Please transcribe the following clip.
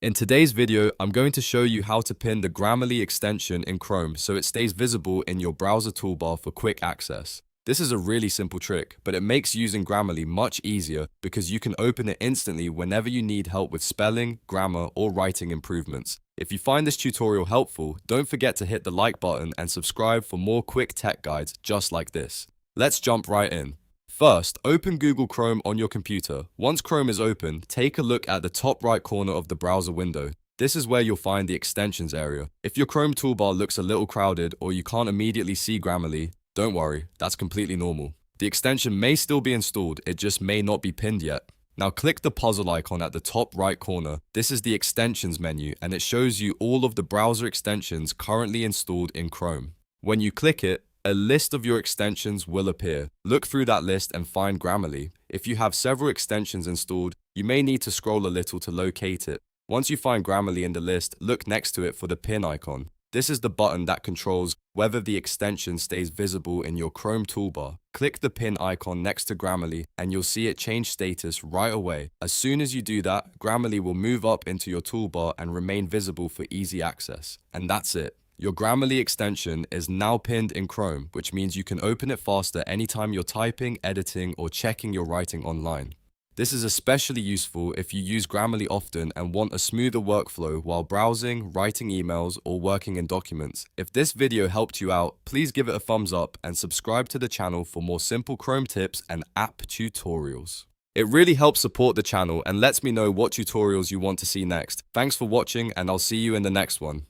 In today's video, I'm going to show you how to pin the Grammarly extension in Chrome so it stays visible in your browser toolbar for quick access. This is a really simple trick, but it makes using Grammarly much easier because you can open it instantly whenever you need help with spelling, grammar, or writing improvements. If you find this tutorial helpful, don't forget to hit the like button and subscribe for more quick tech guides just like this. Let's jump right in. First, open Google Chrome on your computer. Once Chrome is open, take a look at the top right corner of the browser window. This is where you'll find the extensions area. If your Chrome toolbar looks a little crowded or you can't immediately see Grammarly, don't worry, that's completely normal. The extension may still be installed, it just may not be pinned yet. Now click the puzzle icon at the top right corner. This is the extensions menu and it shows you all of the browser extensions currently installed in Chrome. When you click it, a list of your extensions will appear. Look through that list and find Grammarly. If you have several extensions installed, you may need to scroll a little to locate it. Once you find Grammarly in the list, look next to it for the pin icon. This is the button that controls whether the extension stays visible in your Chrome toolbar. Click the pin icon next to Grammarly and you'll see it change status right away. As soon as you do that, Grammarly will move up into your toolbar and remain visible for easy access. And that's it. Your Grammarly extension is now pinned in Chrome, which means you can open it faster anytime you're typing, editing, or checking your writing online. This is especially useful if you use Grammarly often and want a smoother workflow while browsing, writing emails, or working in documents. If this video helped you out, please give it a thumbs up and subscribe to the channel for more simple Chrome tips and app tutorials. It really helps support the channel and lets me know what tutorials you want to see next. Thanks for watching and I'll see you in the next one.